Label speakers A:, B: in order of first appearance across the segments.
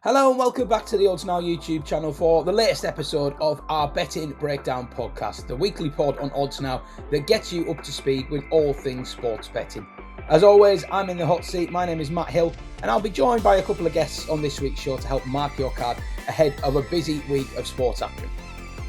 A: Hello and welcome back to the Odds Now YouTube channel for the latest episode of our Betting Breakdown podcast, the weekly pod on Odds Now that gets you up to speed with all things sports betting. As always, I'm in the hot seat. My name is Matt Hill and I'll be joined by a couple of guests on this week's show to help mark your card ahead of a busy week of sports action.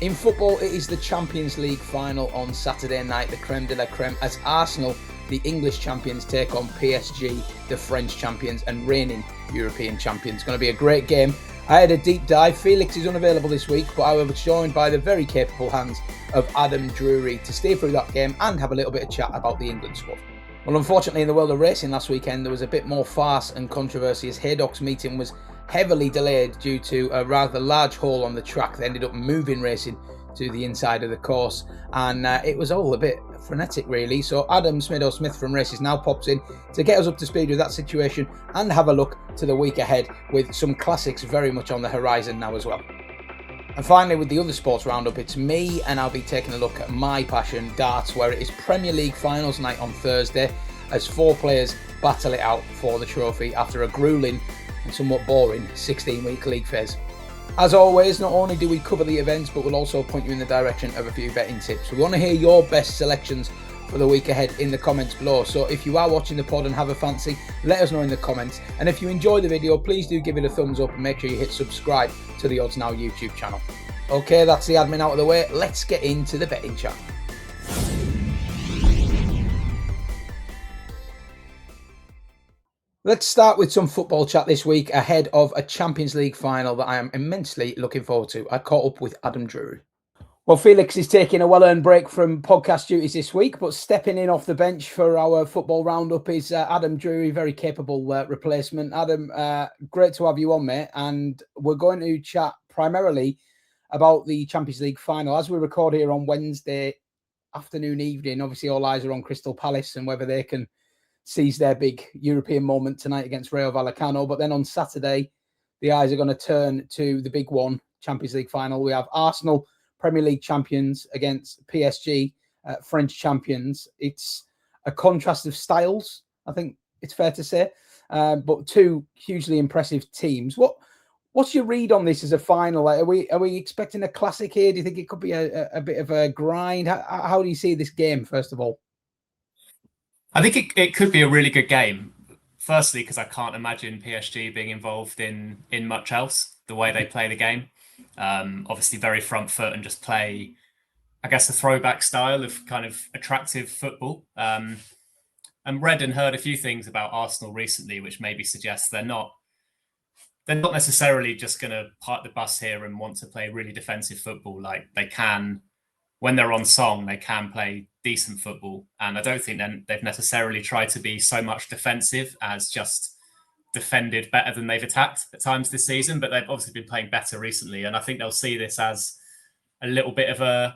A: In football, it is the Champions League final on Saturday night, the creme de la creme, as Arsenal, the English champions, take on PSG, the French champions and reigning European champions. It's going to be a great game. I had a deep dive. Felix is unavailable this week, but I was joined by the very capable hands of Adam Drury to steer through that game and have a little bit of chat about the England squad. Well, unfortunately, in the world of racing last weekend, there was a bit more farce and controversy as Haydock's meeting was heavily delayed due to a rather large hole on the track that ended up moving racing to the inside of the course, and it was all a bit frenetic really. So Adam Smith from Races Now pops in to get us up to speed with that situation and have a look to the week ahead with some classics very much on the horizon now as well. And finally, with the other sports roundup, it's me, and I'll be taking a look at my passion, darts, where it is Premier League finals night on Thursday as four players battle it out for the trophy after a gruelling and somewhat boring 16-week league phase. As always, not only do we cover the events, but we'll also point you in the direction of a few betting tips. We want to hear your best selections for the week ahead in the comments below. So if you are watching the pod and have a fancy, let us know in the comments. And if you enjoy the video, please do give it a thumbs up and make sure you hit subscribe to the Odds Now YouTube channel. Okay, that's the admin out of the way. Let's get into the betting chat. Let's start with some football chat this week ahead of a Champions League final that I am immensely looking forward to. I caught up with Adam Drury. Well, Felix is taking a well-earned break from podcast duties this week, but stepping in off the bench for our football roundup is Adam Drury, very capable replacement. Adam, great to have you on, mate. And we're going to chat primarily about the Champions League final. As we record here on Wednesday afternoon, evening, obviously all eyes are on Crystal Palace and whether they can seize their big European moment tonight against Rayo Vallecano. But then on Saturday, the eyes are going to turn to the big one, Champions League final. We have Arsenal, Premier League champions, against PSG, French champions. It's a contrast of styles, I think it's fair to say, but two hugely impressive teams. What's your read on this as a final? Are we expecting a classic here? Do you think it could be a bit of a grind? How do you see this game, first of all?
B: I think it could be a really good game. Firstly, because I can't imagine PSG being involved in much else, the way they play the game. Obviously very front foot and just play, I guess, a throwback style of kind of attractive football. And read and heard a few things about Arsenal recently, which maybe suggests they're not necessarily just going to park the bus here and want to play really defensive football. Like they can, when they're on song, they can play decent football. And I don't think they've necessarily tried to be so much defensive as just defended better than they've attacked at times this season. But they've obviously been playing better recently. And I think they'll see this as a little bit of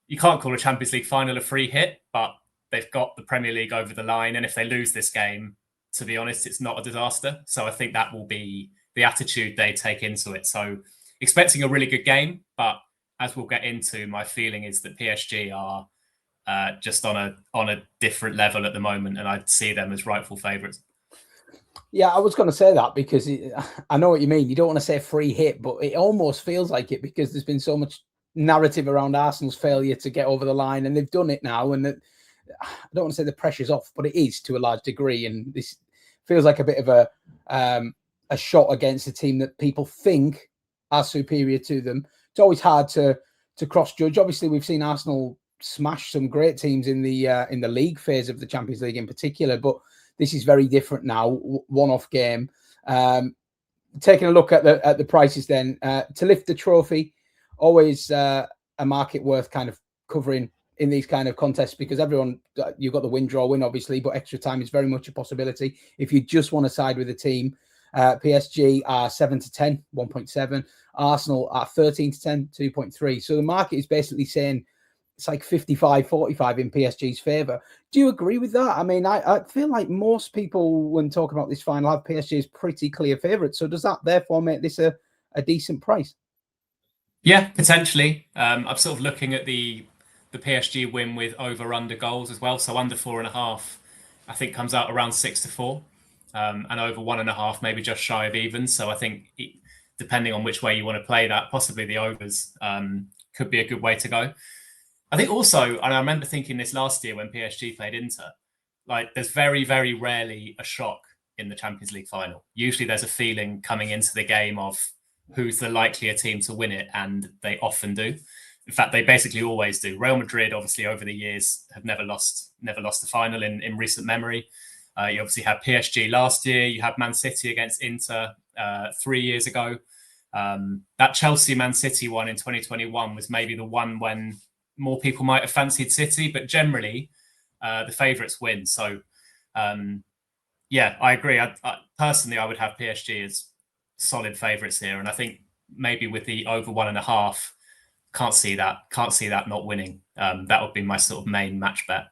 B: you can't call a Champions League final a free hit, but they've got the Premier League over the line. And if they lose this game, to be honest, it's not a disaster. So I think that will be the attitude they take into it. So expecting a really good game, but as we'll get into, my feeling is that PSG are just on a different level at the moment, and I'd see them as rightful favourites.
A: Yeah, I was going to say that because I know what you mean. You don't want to say free hit, but it almost feels like it because there's been so much narrative around Arsenal's failure to get over the line, and they've done it now. And I don't want to say the pressure's off, but it is to a large degree. And this feels like a bit of a shot against a team that people think are superior to them. It's always hard to cross-judge. Obviously, we've seen Arsenal smash some great teams in the league phase of the Champions League in particular, but this is very different now. One-off game. Taking a look at the prices, then to lift the trophy, always a market worth kind of covering in these kind of contests because you've got the win obviously, but extra time is very much a possibility if you just want to side with the team. PSG are 7 to 10, 1.7. Arsenal are 13 to 10, 2.3. So the market is basically saying it's like 55-45 in PSG's favour. Do you agree with that? I mean, I feel like most people, when talking about this final, have PSG as pretty clear favourites. So does that therefore make this a decent price?
B: Yeah, potentially. I'm sort of looking at the PSG win with over/under goals as well. So under 4.5, I think comes out around 6 to 4. and over 1.5, maybe just shy of even. So I think depending on which way you want to play that, possibly the overs could be a good way to go. I think also, and I remember thinking this last year when PSG played Inter, like there's very, very rarely a shock in the Champions League final. Usually there's a feeling coming into the game of who's the likelier team to win it, and they often do. In fact, they basically always do. Real Madrid, obviously, over the years have never lost the final in recent memory. You obviously had PSG last year. You had Man City against Inter 3 years ago. That Chelsea-Man City one in 2021 was maybe the one when more people might have fancied City, but generally the favourites win. So, yeah, I agree. Personally, I would have PSG as solid favourites here, and I think maybe with the over 1.5, can't see that not winning. That would be my sort of main match bet.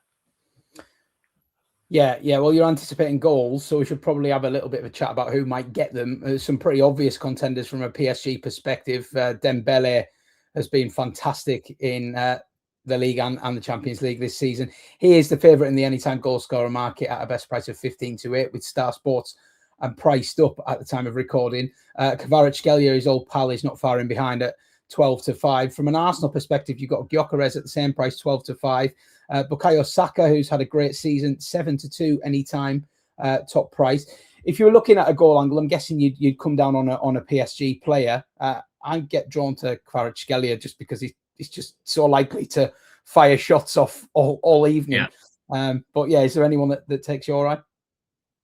A: Yeah. Well, you're anticipating goals, so we should probably have a little bit of a chat about who might get them. There's some pretty obvious contenders from a PSG perspective. Dembele has been fantastic in the league and the Champions League this season. He is the favourite in the anytime goal scorer market at a best price of 15-8, with Star Sports and priced up at the time of recording. Kvaratskhelia, his old pal, is not far in behind at 12-5. From an Arsenal perspective, you've got Gyökeres at the same price, 12-5. Bukayo Saka, who's had a great season, 7-2 anytime, top price. If you were looking at a goal angle, I'm guessing you'd come down on a PSG player. I'd get drawn to Kvaratskhelia just because he's just so likely to fire shots off all evening. Yeah. But yeah, is there anyone that takes your eye?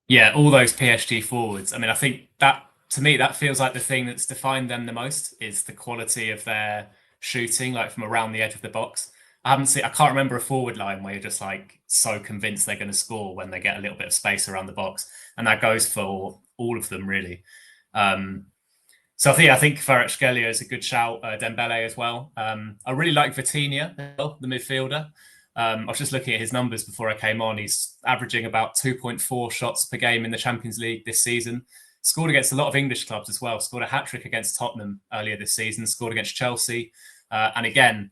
B: Yeah, all those PSG forwards. I mean, I think that, to me, that feels like the thing that's defined them the most is the quality of their shooting, like from around the edge of the box. I can't remember a forward line where you're just like so convinced they're going to score when they get a little bit of space around the box. And that goes for all of them, really. So I think Kvaratskhelia is a good shout. Dembele as well. I really like Vitinha, the midfielder. I was just looking at his numbers before I came on. He's averaging about 2.4 shots per game in the Champions League this season. Scored against a lot of English clubs as well. Scored a hat-trick against Tottenham earlier this season. Scored against Chelsea. And again,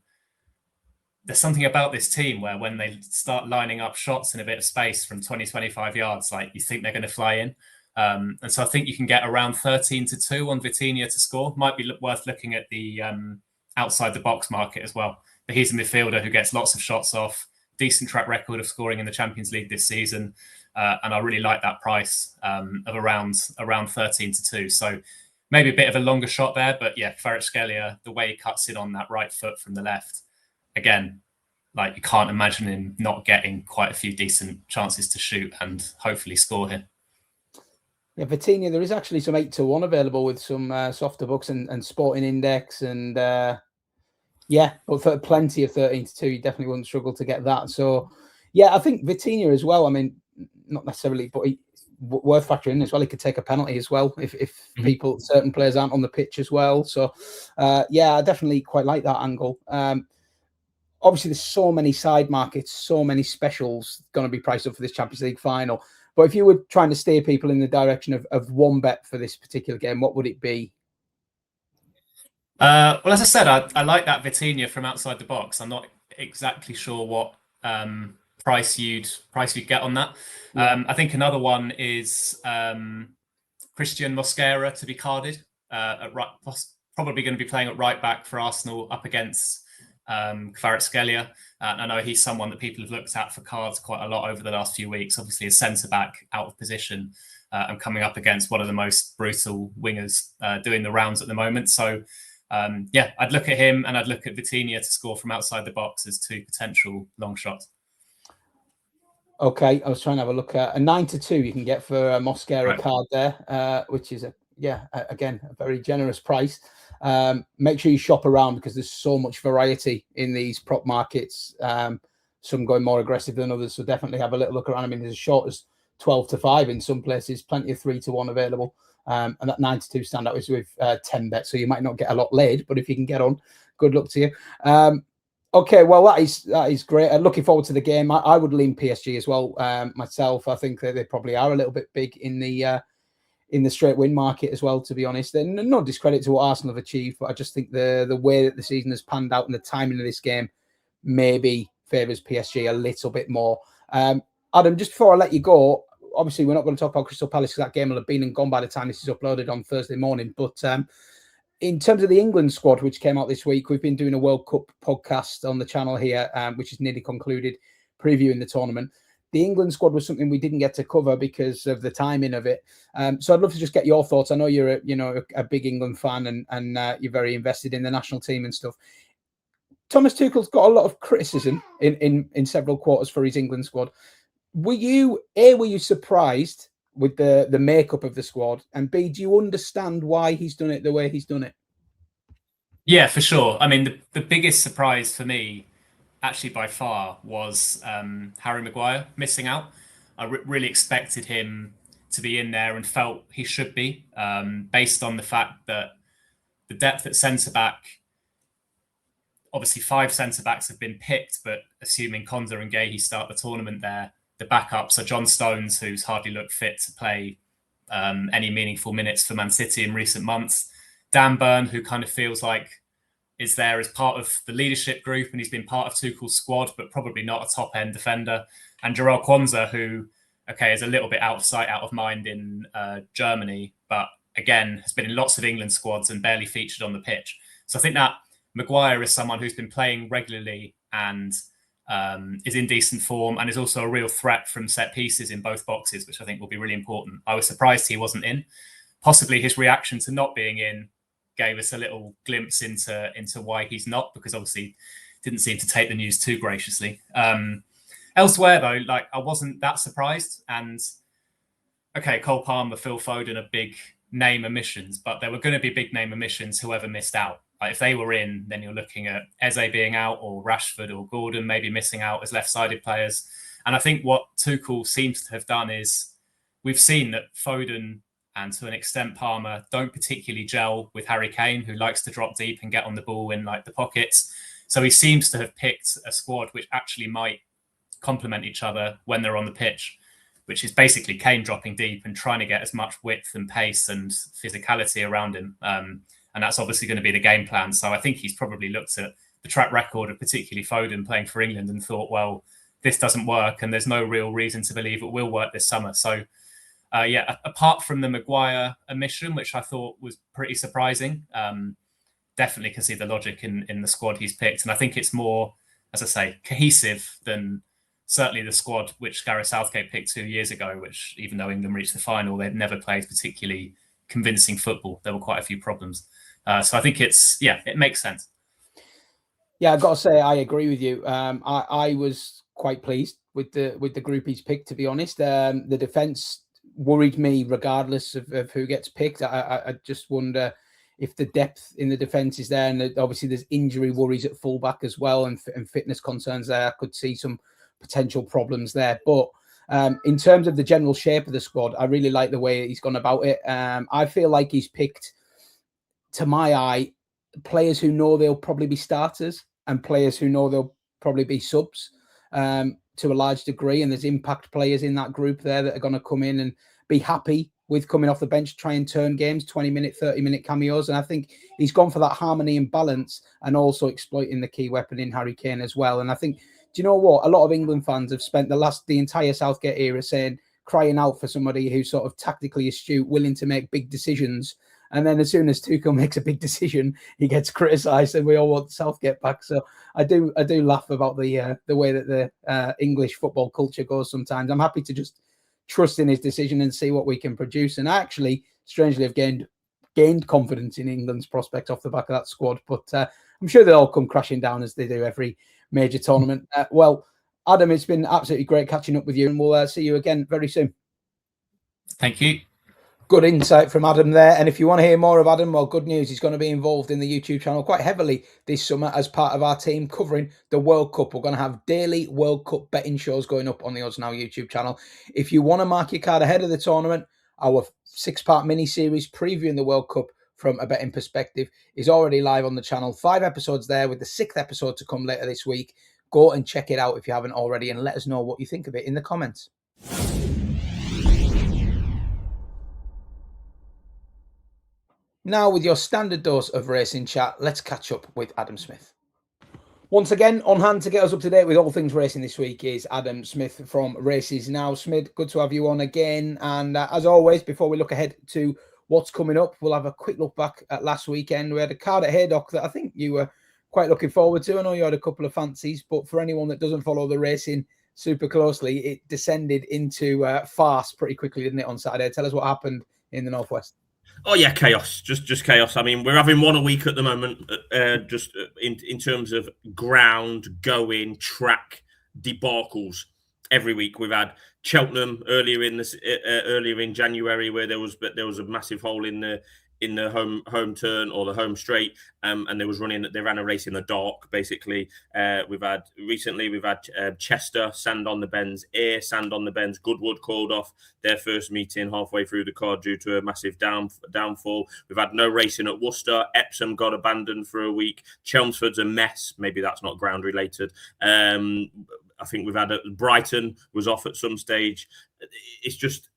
B: there's something about this team where when they start lining up shots in a bit of space from 20, 25 yards, like you think they're going to fly in. And so I think you can get around 13-2 on Vitinha to score. Might be worth looking at the outside the box market as well. But he's a midfielder who gets lots of shots off, decent track record of scoring in the Champions League this season. And I really like that price of around 13-2. So maybe a bit of a longer shot there. But yeah, Kvaratskhelia, the way he cuts in on that right foot from the left, again, like you can't imagine him not getting quite a few decent chances to shoot and hopefully score here.
A: Yeah, Vitinha, there is actually some 8-1 available with some softer books and Sporting Index and yeah, but for plenty of 13-2, you definitely wouldn't struggle to get that. So yeah, I think Vitinha as well. I mean, not necessarily, but worth factoring in as well. He could take a penalty as well if certain players aren't on the pitch as well. So yeah, I definitely quite like that angle. Obviously, there's so many side markets, so many specials going to be priced up for this Champions League final. But if you were trying to steer people in the direction of one bet for this particular game, what would it be?
B: Well, as I said, I like that Vitinha from outside the box. I'm not exactly sure what price you'd get on that. Yeah. I think another one is Christian Mosquera to be carded at right, probably going to be playing at right back for Arsenal up against Kvaratskhelia. I know he's someone that people have looked at for cards quite a lot over the last few weeks. Obviously, a centre back out of position and coming up against one of the most brutal wingers doing the rounds at the moment. So yeah, I'd look at him and I'd look at Vitinha to score from outside the box as two potential long shots.
A: Okay, I was trying to have a look at a 9-2 you can get for a Mosquera card there, which is again a very generous price. Make sure you shop around because there's so much variety in these prop markets. Some going more aggressive than others, so definitely have a little look around. I mean, there's as short as 12-5 in some places, plenty of 3-1 available. And that 9-2 standout is with 10 bets, so you might not get a lot laid, but if you can get on, good luck to you. Okay, well that is great. Looking forward to the game. I would lean PSG as well myself. I think that they probably are a little bit big in the straight win market as well, to be honest. And no discredit to what Arsenal have achieved, but I just think the way that the season has panned out and the timing of this game maybe favours PSG a little bit more. Adam, just before I let you go, obviously we're not going to talk about Crystal Palace because that game will have been and gone by the time this is uploaded on Thursday morning. But in terms of the England squad, which came out this week, we've been doing a World Cup podcast on the channel here, which is nearly concluded, previewing the tournament. The England squad was something we didn't get to cover because of the timing of it. So I'd love to just get your thoughts. I know you're a big England fan and you're very invested in the national team and stuff. Thomas Tuchel's got a lot of criticism in several quarters for his England squad. Were you surprised with the makeup of the squad? And B, do you understand why he's done it the way he's done it?
B: Yeah, for sure. I mean, the biggest surprise for me, actually by far, was Harry Maguire missing out. I really expected him to be in there and felt he should be, based on the fact that the depth at centre-back, obviously 5 centre-backs have been picked, but assuming Konsa and Guéhi start the tournament there, the backups are John Stones, who's hardly looked fit to play any meaningful minutes for Man City in recent months. Dan Burn, who kind of feels like is there as part of the leadership group, and he's been part of Tuchel's squad, but probably not a top-end defender. And Jarell Quansah, who, is a little bit out of sight, out of mind in Germany, but again, has been in lots of England squads and barely featured on the pitch. So I think that Maguire is someone who's been playing regularly and is in decent form and is also a real threat from set pieces in both boxes, which I think will be really important. I was surprised he wasn't in. Possibly his reaction to not being in gave us a little glimpse into why he's not, because obviously didn't seem to take the news too graciously. Elsewhere, though, I wasn't that surprised. And Cole Palmer, Phil Foden are big name omissions, but there were going to be big name omissions whoever missed out. If they were in, then you're looking at Eze being out, or Rashford or Gordon maybe missing out as left-sided players. And I think what Tuchel seems to have done is we've seen that Foden and to an extent Palmer don't particularly gel with Harry Kane, who likes to drop deep and get on the ball in the pockets. So he seems to have picked a squad which actually might complement each other when they're on the pitch, which is basically Kane dropping deep and trying to get as much width and pace and physicality around him. And that's obviously going to be the game plan. So I think he's probably looked at the track record of particularly Foden playing for England and thought, well, this doesn't work and there's no real reason to believe it will work this summer. So apart from the Maguire omission, which I thought was pretty surprising, definitely can see the logic in the squad he's picked. And I think it's more, as I say, cohesive than certainly the squad which Gareth Southgate picked 2 years ago, which even though England reached the final, they'd never played particularly convincing football. There were quite a few problems. So I think it makes sense.
A: Yeah, I've got to say, I agree with you. I was quite pleased with the group he's picked, to be honest. The defence worried me regardless of who gets picked. I just wonder if the depth in the defence is there, and obviously there's injury worries at fullback as well, and fitness concerns there. I could see some potential problems there. But in terms of the general shape of the squad, I really like the way he's gone about it. I feel like he's picked, to my eye, players who know they'll probably be starters and players who know they'll probably be subs to a large degree. And there's impact players in that group there that are going to come in and be happy with coming off the bench, try and turn games, 20-minute, 30-minute cameos. And I think he's gone for that harmony and balance and also exploiting the key weapon in Harry Kane as well. And I think, do you know what? A lot of England fans have spent the entire Southgate era crying out for somebody who's sort of tactically astute, willing to make big decisions. And then as soon as Tuchel makes a big decision, he gets criticised, and we all want Southgate back. So I do laugh about the way that the English football culture goes sometimes. I'm happy to just trust in his decision and see what we can produce. And I actually, strangely, have gained confidence in England's prospect off the back of that squad. But I'm sure they'll all come crashing down as they do every major tournament. Well, Adam, it's been absolutely great catching up with you, and we'll see you again very soon.
B: Thank you.
A: Good insight from Adam there. And if you want to hear more of Adam, well, good news. He's going to be involved in the YouTube channel quite heavily this summer as part of our team covering the World Cup. We're going to have daily World Cup betting shows going up on the Odds Now YouTube channel. If you want to mark your card ahead of the tournament, our 6-part mini-series previewing the World Cup from a betting perspective is already live on the channel. 5 episodes there, with the 6th episode to come later this week. Go and check it out if you haven't already, and let us know what you think of it in the comments. Now, with your standard dose of racing chat, let's catch up with Adam Smith. Once again, on hand to get us up to date with all things racing this week is Adam Smith from Races Now. Smith, good to have you on again. And as always, before we look ahead to what's coming up, we'll have a quick look back at last weekend. We had a card at Haydock that I think you were quite looking forward to. I know you had a couple of fancies, but for anyone that doesn't follow the racing super closely, it descended into farce pretty quickly, didn't it, on Saturday? Tell us what happened in the Northwest.
C: Oh yeah, chaos, just chaos. I mean, we're having one a week at the moment, just in terms of ground going track debacles. Every week we've had Cheltenham earlier in January where there was a massive hole in the home turn or the home straight, and they ran a race in the dark basically. We've had Chester sand on the bends, Ayr sand on the bends. Goodwood called off their first meeting halfway through the card due to a massive downfall. We've had no racing at Worcester. Epsom got abandoned for a week. Chelmsford's a mess. Maybe that's not ground related. I think we've had Brighton was off at some stage. It's just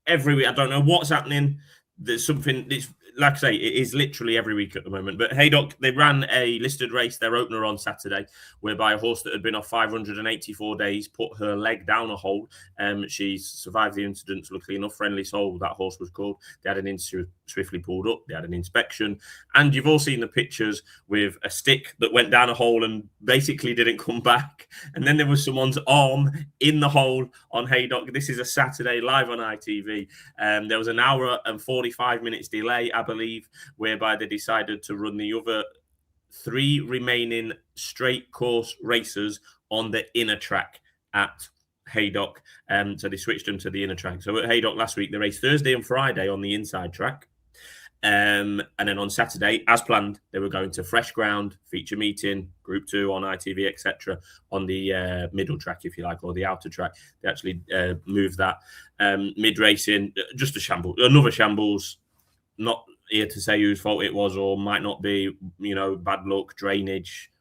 C: every week. I don't know what's happening. There's something. It's like I say, it is literally every week at the moment. But Haydock, they ran a listed race, their opener on Saturday, whereby a horse that had been off 584 days put her leg down a hole. She survived the incident, luckily enough. Friendly Soul, that horse was called. They had an incident, swiftly pulled up. They had an inspection. And you've all seen the pictures with a stick that went down a hole and basically didn't come back. And then there was someone's arm in the hole on Haydock. This is a Saturday live on ITV. There was an hour and 45 minutes delay, I believe, whereby they decided to run the other 3 remaining straight course races on the inner track at Haydock. So they switched them to the inner track. So at Haydock last week, they raced Thursday and Friday on the inside track. And then on Saturday, as planned, they were going to fresh ground, feature meeting, Group 2 on ITV, etc. on the middle track, if you like, or the outer track. They actually moved that mid-racing. Just a shambles, another shambles. Not here to say whose fault it was or might not be, bad luck, drainage,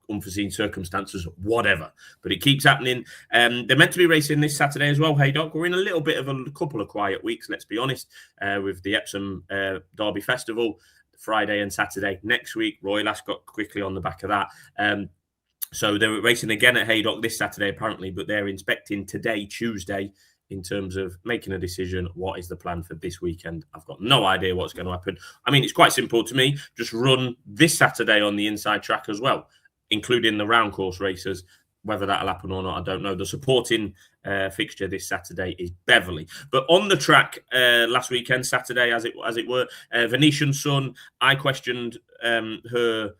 C: unforeseen circumstances, whatever. But it keeps happening. They're meant to be racing this Saturday as well, Haydock. We're in a little bit of a couple of quiet weeks, let's be honest, with the Epsom Derby Festival, Friday and Saturday next week. Royal Ascot quickly on the back of that. So they're racing again at Haydock this Saturday, apparently, but they're inspecting today, Tuesday, in terms of making a decision. What is the plan for this weekend? I've got no idea what's going to happen. I mean, it's quite simple to me. Just run this Saturday on the inside track as well, including the round course races. Whether that'll happen or not, I don't know. The supporting fixture this Saturday is Beverley. But on the track last weekend, Saturday, as it were, Venetian Sun, I questioned her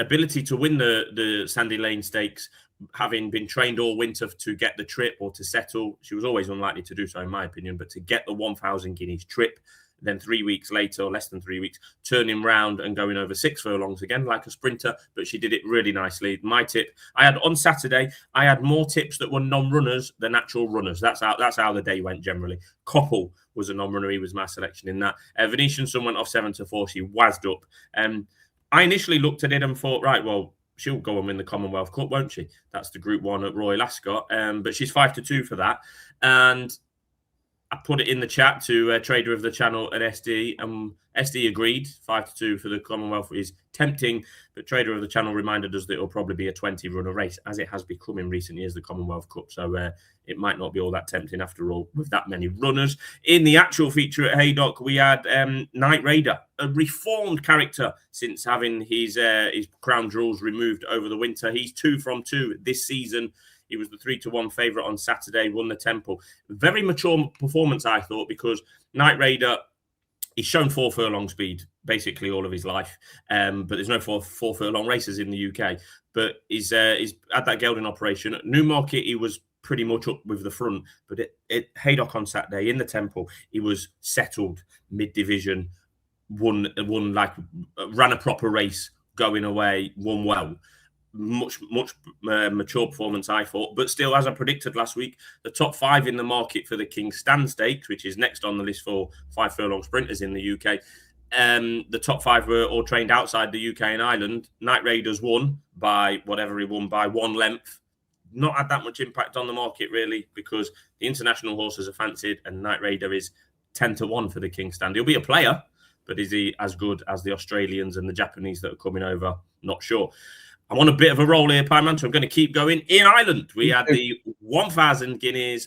C: ability to win the Sandy Lane Stakes, having been trained all winter to get the trip or to settle. She was always unlikely to do so, in my opinion, but to get the 1,000 guineas trip, then 3 weeks later, or less than 3 weeks, turning round and going over 6 furlongs again like a sprinter, but she did it really nicely. My tip, on Saturday, I had more tips that were non-runners than actual runners. That's how the day went generally. Koppel was a non-runner. He was my selection in that. Venetian Sun went off 7-4. She wazzed up. I initially looked at it and thought, right, well, she'll go and win the Commonwealth Cup, won't she? That's the Group 1 at Royal Ascot. But she's 5-2 for that. And I put it in the chat to Trader of the Channel and SD, and SD agreed. 5-2 for the Commonwealth is tempting, but Trader of the Channel reminded us that it'll probably be a 20-runner race, as it has become in recent years, the Commonwealth Cup. So it might not be all that tempting after all with that many runners. In the actual feature at Haydock, we had Knight Raider, a reformed character since having his crown jewels removed over the winter. He's 2 from 2 this season. He was the 3-1 favourite on Saturday, won the Temple. Very mature performance, I thought, because Knight Raider, he's shown 4 furlong speed basically all of his life. But there's no four furlong races in the UK. But he's had that gelding operation. At Newmarket, he was pretty much up with the front. But at Haydock on Saturday, in the Temple, he was settled mid-division, ran a proper race, going away, won well. Much mature performance, I thought, but still, as I predicted last week, the top 5 in the market for the King's Stand Stakes, which is next on the list for 5 furlong sprinters in the UK, the top 5 were all trained outside the UK and Ireland. Knight Raiders won by whatever he won by 1 length. Not had that much impact on the market really, because the international horses are fancied, and Knight Raider is 10-1 for the King's Stand. He'll be a player, but is he as good as the Australians and the Japanese that are coming over? Not sure. I'm on a bit of a roll here, Pyman, so I'm going to keep going. In Ireland, we had the 1,000 guineas,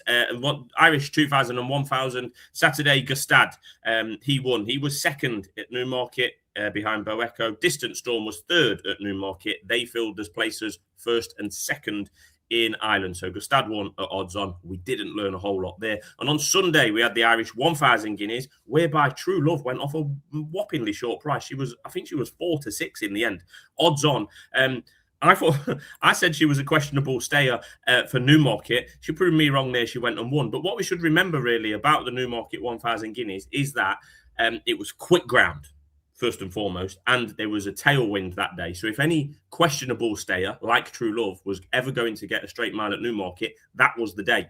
C: Irish 2,000 and 1,000. Saturday, Gustad, he won. He was second at Newmarket behind Boeco. Distant Storm was third at Newmarket. They filled as places first and second in Ireland. So Gustad won at odds on. We didn't learn a whole lot there. And on Sunday, we had the Irish 1,000 guineas, whereby True Love went off a whoppingly short price. I think she was 4 to 6 in the end. Odds on. I said she was a questionable stayer for Newmarket. She proved me wrong there. She went and won. But what we should remember really about the Newmarket 1,000 guineas is that it was quick ground, first and foremost, and there was a tailwind that day. So if any questionable stayer, like True Love, was ever going to get a straight mile at Newmarket, that was the day.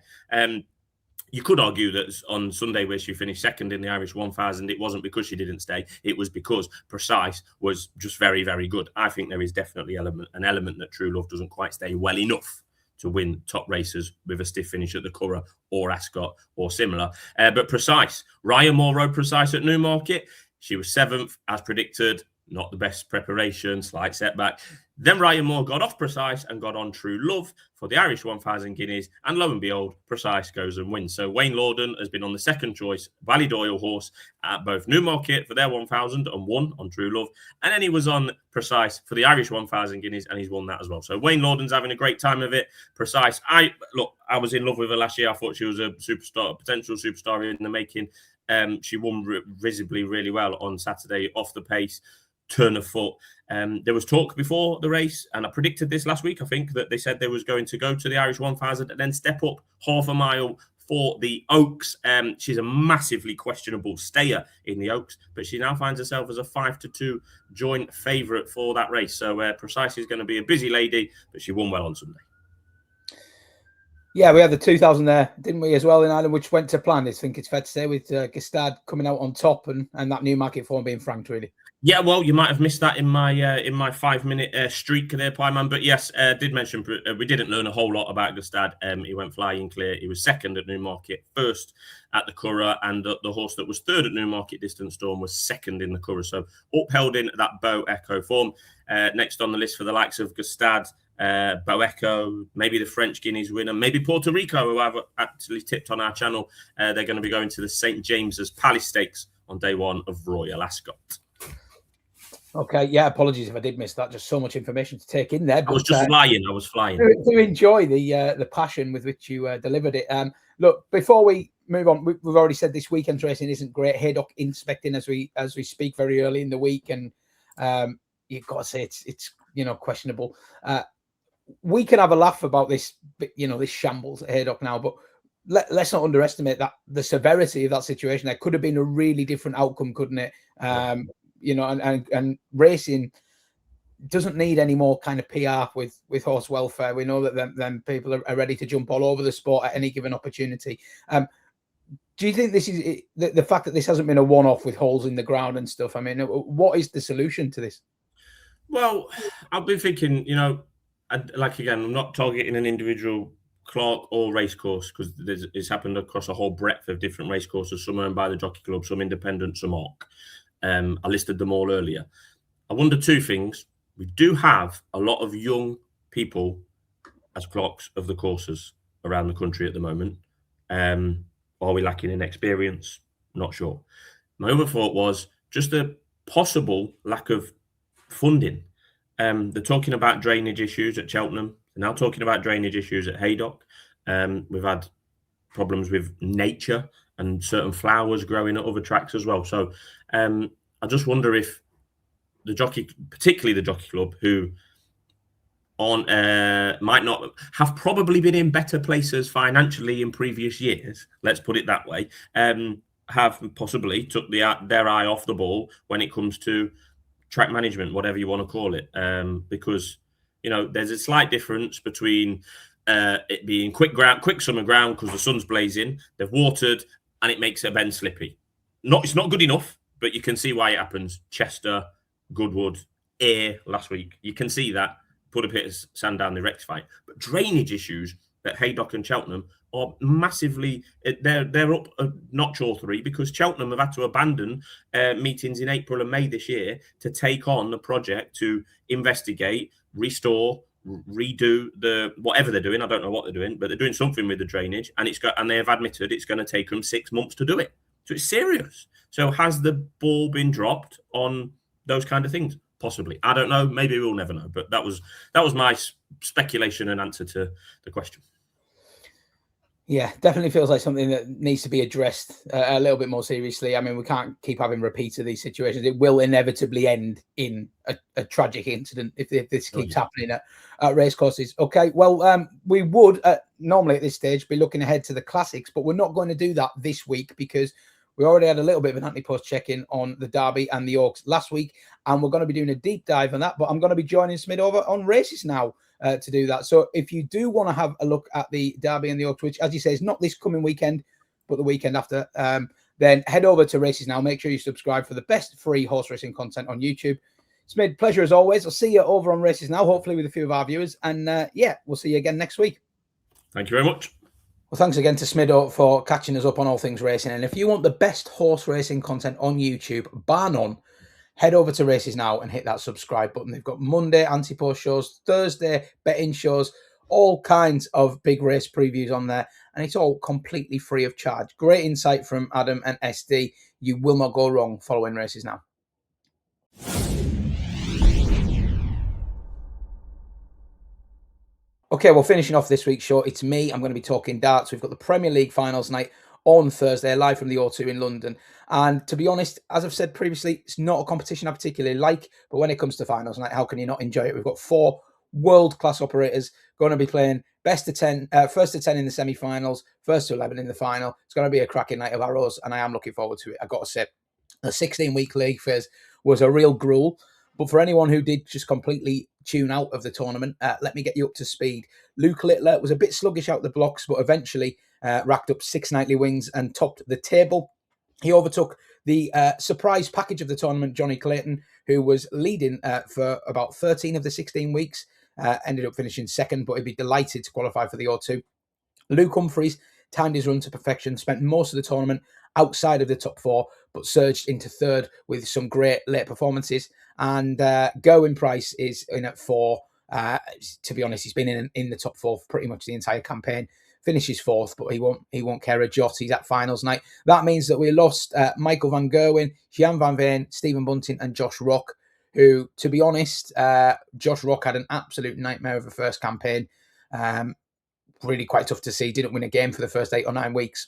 C: You could argue that on Sunday, where she finished second in the Irish 1,000, it wasn't because she didn't stay. It was because Precise was just very, very good. I think there is definitely an element that True Love doesn't quite stay well enough to win top races with a stiff finish at the Curragh or Ascot or similar. But Precise, Ryan Moore rode Precise at Newmarket. She was 7th, as predicted. Not the best preparation, slight setback. Then Ryan Moore got off Precise and got on True Love for the Irish 1,000 guineas. And lo and behold, Precise goes and wins. So Wayne Lorden has been on the second choice Ballydoyle horse at both Newmarket for their 1,000 and won on True Love. And then he was on Precise for the Irish 1,000 guineas and he's won that as well. So Wayne Lorden's having a great time of it. Precise, I was in love with her last year. I thought she was a superstar, a potential superstar in the making. She won visibly really well on Saturday off the pace. Turn of foot. There was talk before the race, and I predicted this last week, I think, that they said they was going to go to the Irish 1,000 and then step up half a mile for the Oaks. She's a massively questionable stayer in the Oaks, but she now finds herself as a 5-2 joint favourite for that race. So Precise is going to be a busy lady, but she won well on Sunday.
A: Yeah, we had the 2,000 there, didn't we, as well in Ireland, which went to plan. I think it's fair to say, with Gustad coming out on top and that Newmarket form being franked, really.
C: Yeah, well, you might have missed that in my 5-minute streak there, Pyman. But yes, did mention we didn't learn a whole lot about Gustad. He went flying clear. He was second at Newmarket, first at the Curragh, and the horse that was third at Newmarket, Distant Storm, was second in the Curragh. So upheld in that Boeco form. Next on the list for the likes of Gustad, Boeco, maybe the French Guineas winner, maybe Puerto Rico, who I've actually tipped on our channel. They're going to be going to the St. James's Palace Stakes on day one of Royal Ascot.
A: Okay, yeah, apologies if I did miss that. Just so much information to take in there.
C: But, I was just flying. I was flying.
A: To enjoy the passion with which you delivered it. Look, before we move on, we've already said this weekend's racing isn't great. Haydock inspecting as we speak very early in the week, and you've got to say it's questionable. We can have a laugh about this, this shambles at Haydock now, but let's not underestimate that the severity of that situation. There could have been a really different outcome, couldn't it? And racing doesn't need any more kind of PR with horse welfare. We know that them people are ready to jump all over the sport at any given opportunity. Do you think this is the fact that this hasn't been a one-off with holes in the ground and stuff? I mean, what is the solution to this?
C: Well, I've been thinking, again, I'm not targeting an individual Clark or racecourse, because it's happened across a whole breadth of different racecourses, some owned by the Jockey Club, some independent, some ARC. I listed them all earlier. I wonder two things. We do have a lot of young people as clerks of the courses around the country at the moment. Are we lacking in experience? Not sure. My other thought was just a possible lack of funding. They're talking about drainage issues at Cheltenham. They're now talking about drainage issues at Haydock. We've had problems with nature and certain flowers growing at other tracks as well. So I just wonder if particularly the Jockey Club, who might not have probably been in better places financially in previous years, let's put it that way, have possibly took their eye off the ball when it comes to track management, whatever you want to call it, because there's a slight difference between it being quick summer ground because the sun's blazing, they've watered, and it makes a bend slippy. It's not good enough, but you can see why it happens. Chester, Goodwood, Ayr last week, you can see that. Put a bit of sand down, they rectify it. But drainage issues at Haydock and Cheltenham are massively, they're up a notch or three, because Cheltenham have had to abandon meetings in April and May this year to take on the project to investigate, restore, redo the whatever they're doing. I don't know what they're doing, but they're doing something with the drainage, and they have admitted it's going to take them 6 months to do it. So it's serious. So has the ball been dropped on those kind of things? Possibly. I don't know. Maybe we'll never know. But that was my speculation and answer to the question.
A: Yeah, definitely feels like something that needs to be addressed a little bit more seriously. I mean, we can't keep having repeats of these situations. It will inevitably end in a tragic incident if this keeps happening at racecourses. Okay, well, we would normally at this stage be looking ahead to the classics, but we're not going to do that this week because we already had a little bit of an anti-post check-in on the Derby and the Oaks last week, and we're going to be doing a deep dive on that, but I'm going to be joining Smid over on Races Now to do that. So if you do want to have a look at the Derby and the Oaks, which, as you say, is not this coming weekend, but the weekend after, then head over to Races Now. Make sure you subscribe for the best free horse racing content on YouTube. Smid, pleasure as always. I'll see you over on Races Now, hopefully with a few of our viewers. And yeah, we'll see you again next week.
C: Thank you very much.
A: Well, thanks again to Smido for catching us up on all things racing. And if you want the best horse racing content on YouTube, bar none, head over to Races Now and hit that subscribe button. They've got Monday anti-post shows, Thursday betting shows, all kinds of big race previews on there. And it's all completely free of charge. Great insight from Adam and SD. You will not go wrong following Races Now. Okay, well, finishing off this week's show, it's me. I'm going to be talking darts. We've got the Premier League finals night on Thursday, live from the O2 in London. And to be honest, as I've said previously, it's not a competition I particularly like. But when it comes to finals night, how can you not enjoy it? We've got 4 world-class operators going to be playing first to 10 in the semi-finals, first to 11 in the final. It's going to be a cracking night of arrows, and I am looking forward to it. I've got to say, the 16-week league phase was a real gruel. But for anyone who did just completely tune out of the tournament, let me get you up to speed. Luke Littler was a bit sluggish out the blocks, but eventually racked up 6 nightly wins and topped the table. He overtook the surprise package of the tournament, Johnny Clayton, who was leading for about 13 of the 16 weeks, ended up finishing second, but he'd be delighted to qualify for the O2. Luke Humphreys timed his run to perfection, spent most of the tournament outside of the top 4, but surged into third with some great late performances. And Gerwyn Price is in at 4. To be honest, he's been in the top 4 for pretty much the entire campaign. Finishes 4th, but he won't care a jot. He's at finals night. That means that we lost Michael van Gerwen, Gian van Veen, Stephen Bunting, and Josh Rock, who, to be honest, Josh Rock had an absolute nightmare of a first campaign. Really quite tough to see. Didn't win a game for the first 8 or 9 weeks.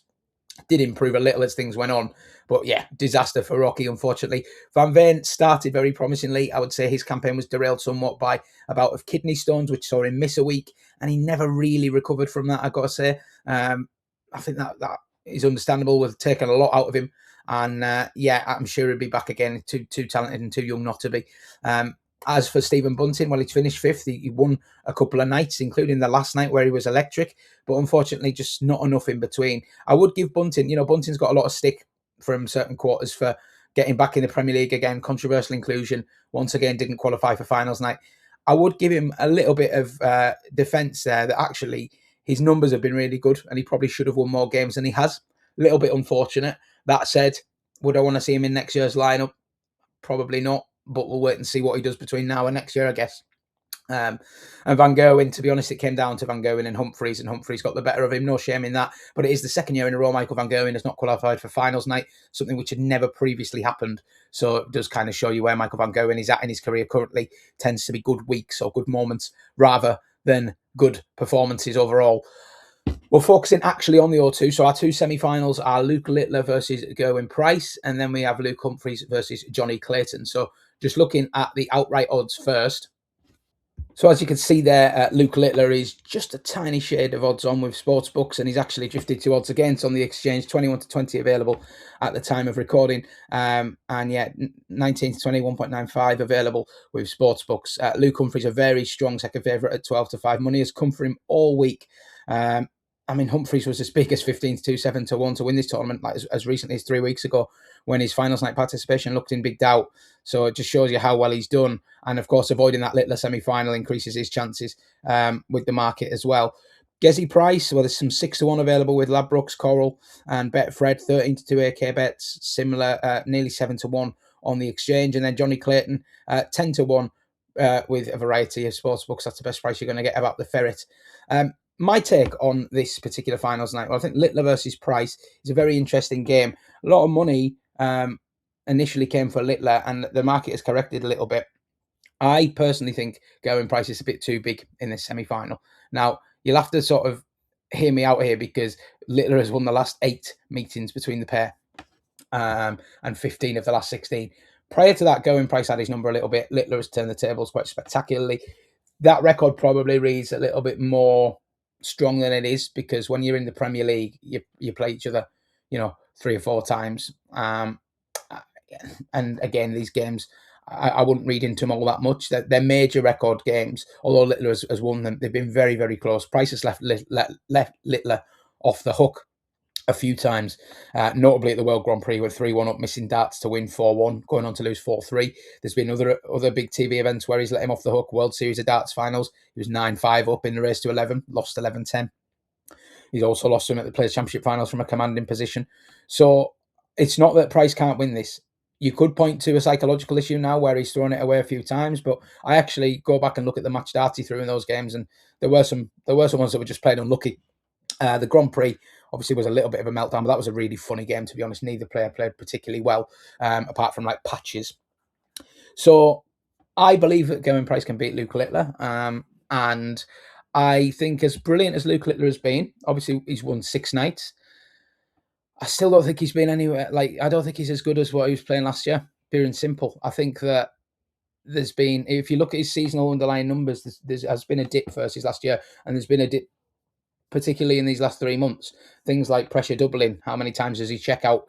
A: Did improve a little as things went on. But yeah, disaster for Rocky, unfortunately. Van Veen started very promisingly. I would say his campaign was derailed somewhat by a bout of kidney stones, which saw him miss a week. And he never really recovered from that, I've got to say. I think that is understandable. We've taken a lot out of him. And yeah, I'm sure he'll be back again. Too talented and too young not to be. As for Stephen Bunting, well, he's finished 5th. He won a couple of nights, including the last night where he was electric, but unfortunately just not enough in between. I would give Bunting, Bunting's got a lot of stick from certain quarters for getting back in the Premier League again, controversial inclusion, once again didn't qualify for finals night. I would give him a little bit of defence there, that actually his numbers have been really good and he probably should have won more games than he has. A little bit unfortunate. That said, would I want to see him in next year's lineup? Probably not. But we'll wait and see what he does between now and next year, I guess. And Van Gerwen, to be honest, it came down to Van Gerwen and Humphreys got the better of him. No shame in that. But it is the second year in a row Michael Van Gerwen has not qualified for finals night, something which had never previously happened. So it does kind of show you where Michael Van Gerwen is at in his career currently. Tends to be good weeks or good moments rather than good performances overall. We're focusing actually on the O2. So our 2 semi-finals are Luke Littler versus Gerwyn Price, and then we have Luke Humphreys versus Johnny Clayton. So just looking at the outright odds first. So as you can see there, Luke Littler is just a tiny shade of odds on with sportsbooks, and he's actually drifted to odds against on the exchange, 21 to 20 available at the time of recording. And yeah, 19 to 20, 1.95 available with sportsbooks. Luke Humphreys, a very strong second favourite at 12 to 5. Money has come for him all week. I mean, Humphreys was as big as 15 to 2, 7 to 1 to win this tournament, like as recently as 3 weeks ago when his finals night participation looked in big doubt. So it just shows you how well he's done. And of course, avoiding that Littler semi-final increases his chances with the market as well. Gezi price, well, there's some 6-1 available with Ladbrokes, Coral, and Betfred. 13-2 AK bets, similar, nearly 7-1 on the exchange. And then Johnny Clayton, 10-1 with a variety of sportsbooks. That's the best price you're going to get about the Ferret. My take on this particular finals night, well, I think Littler versus Price is a very interesting game. A lot of money initially came for Littler, and the market has corrected a little bit. I personally think going Price is a bit too big in this semi-final. Now, you'll have to sort of hear me out here, because Littler has won the last 8 meetings between the pair, and 15 of the last 16. Prior to that, going Price had his number a little bit. Littler has turned the tables quite spectacularly. That record probably reads a little bit more strong than it is, because when you're in the Premier League, you play each other, 3 or 4 times. And again, these games, I wouldn't read into them all that much. They're major record games, although Littler has won them. They've been very, very close. Price has left Littler off the hook a few times, notably at the World Grand Prix, with 3-1 up, missing darts to win 4-1, going on to lose 4-3. There's been other big TV events where he's let him off the hook. World Series of Darts finals, he was 9-5 up in the race to 11, lost 11-10. He's also lost him at the Players' Championship finals from a commanding position. So it's not that Price can't win this. You could point to a psychological issue now where he's thrown it away a few times, but I actually go back and look at the match darts he threw in those games, and there were some ones that were just played unlucky. The Grand Prix obviously was a little bit of a meltdown, but that was a really funny game, to be honest. Neither player played particularly well, apart from like patches. So I believe that Going Price can beat Luke Littler, and I think as brilliant as Luke Littler has been, obviously he's won 6 nights, I still don't think he's been anywhere. I don't think he's as good as what he was playing last year, pure and simple. I think that there's been, if you look at his seasonal underlying numbers, there has been a dip versus last year, and there's been a dip particularly in these last 3 months. Things like pressure doubling. How many times does he check out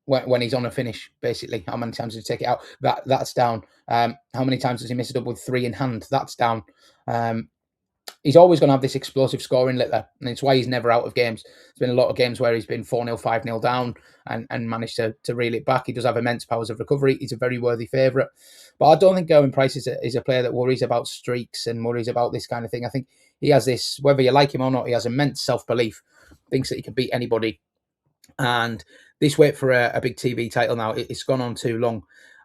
A: when he's on a finish, basically? How many times does he take it out? That's down. How many times does he miss it up with 3 in hand? That's down. He's always going to have this explosive scoring, Littler, and it's why he's never out of games. There's been a lot of games where he's been 4-0, 5-0 down and managed to reel it back. He does have immense powers of recovery. He's a very worthy favourite. But I don't think Going Price is a player that worries about streaks and worries about this kind of thing. I think he has this, whether you like him or not, he has immense self-belief, thinks that he can beat anybody. And this wait for a big TV title now, it's gone on too long.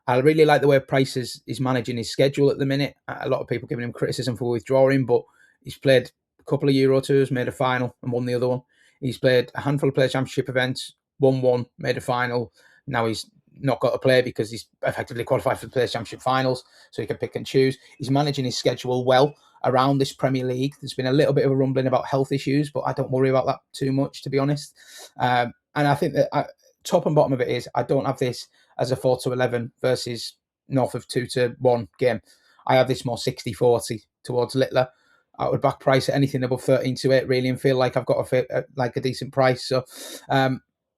A: I really like the way Price is managing his schedule at the minute. A lot of people giving him criticism for withdrawing, but he's played a couple of Euro Tours, made a final and won the other one. He's played a handful of Players' Championship events, won one, made a final. Now he's not got to play because he's effectively qualified for the Players' Championship finals, so he can pick and choose. He's managing his schedule well around this Premier League. There's been a little bit of a rumbling about health issues, but I don't worry about that too much, to be honest. And I think that top and bottom of it is, I don't have this as a 4-11 versus north of 2-1 game. I have this more 60-40 towards Littler. I would back Price at anything above 13-8 really, and feel like I've got a decent price. So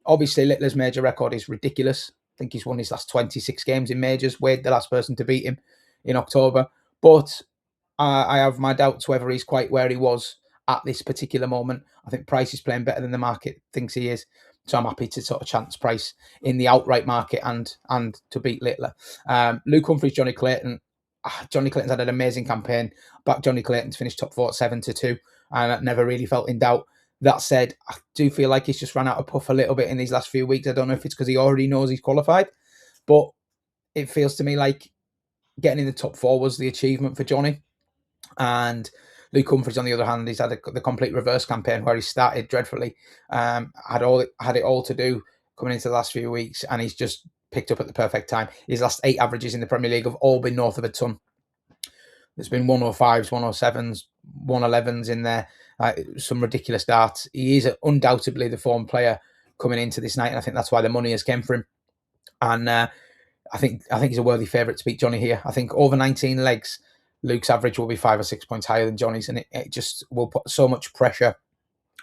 A: obviously Littler's major record is ridiculous. I think he's won his last 26 games in majors. Wade, the last person to beat him in October. But I have my doubts whether he's quite where he was at this particular moment. I think Price is playing better than the market thinks he is. So I'm happy to sort of chance Price in the outright market and to beat Littler. Luke Humphries, Johnny Clayton. Johnny Clayton's had an amazing campaign. Back Johnny Clayton to finish top 4 at 7-2, and I never really felt in doubt. That said, I do feel like he's just ran out of puff a little bit in these last few weeks. I don't know if it's because he already knows he's qualified, but it feels to me like getting in the top 4 was the achievement for Johnny. And Luke Humphries, on the other hand, he's had the complete reverse campaign where he started dreadfully, had it all to do coming into the last few weeks, and he's just picked up at the perfect time. His last 8 averages in the Premier League have all been north of a ton. There's been 105s, 107s, 111s in there, some ridiculous darts. He is undoubtedly the form player coming into this night, and I think that's why the money has came for him. And I think he's a worthy favourite to beat Johnny here. I think over 19 legs, Luke's average will be 5 or 6 points higher than Johnny's, and it just will put so much pressure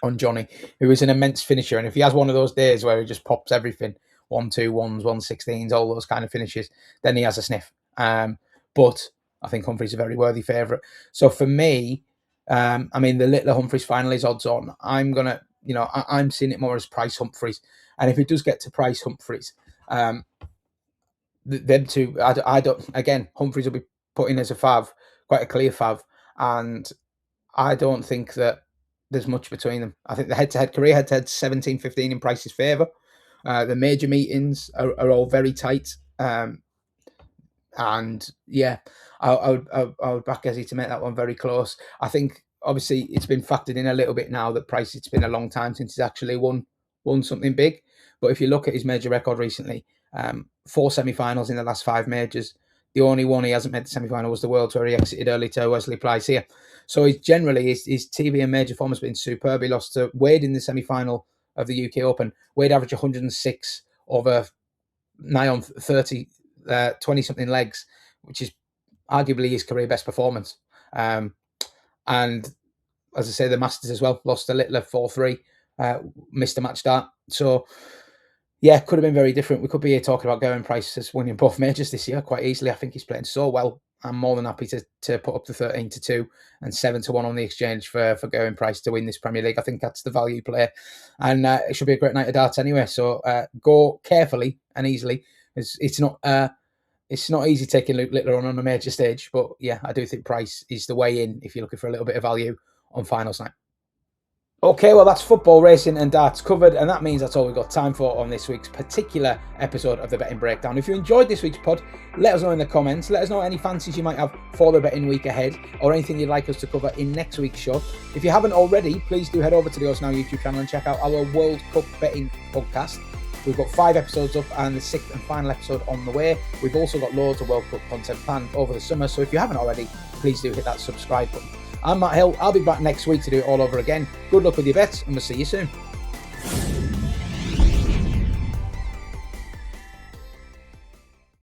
A: on Johnny, who is an immense finisher. And if he has one of those days where he just pops everything, 1-2-1s, 1-16s, all those kind of finishes, then he has a sniff. But I think Humphries is a very worthy favourite. So for me, the Littler Humphries final is odds on. I'm seeing it more as Price Humphries. And if it does get to Price Humphries, them two, I don't, again, Humphries will be put in as a fav, quite a clear fav. And I don't think that there's much between them. I think the head-to-head, career head-to-head, 17-15 in Price's favour. The major meetings are all very tight. And yeah, I would back Ezzy to make that one very close. I think obviously it's been factored in a little bit now that Price, it's been a long time since he's actually won something big. But if you look at his major record recently, 4 semi-finals in the last 5 majors. The only one he hasn't made the semi-final was the Worlds, where he exited early to Wesley Price here. So his TV and major form has been superb. He lost to Wade in the semi-final of the UK Open. Wade averaged 106 over nigh on 30, 20-something legs, which is arguably his career best performance. And as I say, the Masters as well, lost to Littler 4-3, missed a match start. So yeah, could have been very different. We could be here talking about Gerwyn Price as winning both majors this year quite easily. I think he's playing so well. I'm more than happy to put up the 13-2 and 7-1 on the exchange for Gerwyn Price to win this Premier League. I think that's the value play, and it should be a great night of darts anyway. So go carefully and easily. It's not easy taking Luke Littler on a major stage, but yeah, I do think Price is the way in if you're looking for a little bit of value on finals night. Okay, well, that's football, racing and darts covered, and that means that's all we've got time for on this week's particular episode of the Betting Breakdown. If you enjoyed this week's pod, let us know in the comments. Let us know any fancies you might have for the betting week ahead, or anything you'd like us to cover in next week's show. If you haven't already, please do head over to the Odds Now YouTube channel and check out our World Cup betting podcast. We've got 5 episodes up and the 6th and final episode on the way. We've also got loads of World Cup content planned over the summer, so if you haven't already, please do hit that subscribe button. I'm Matt Hill. I'll be back next week to do it all over again. Good luck with your bets, and we'll see you soon.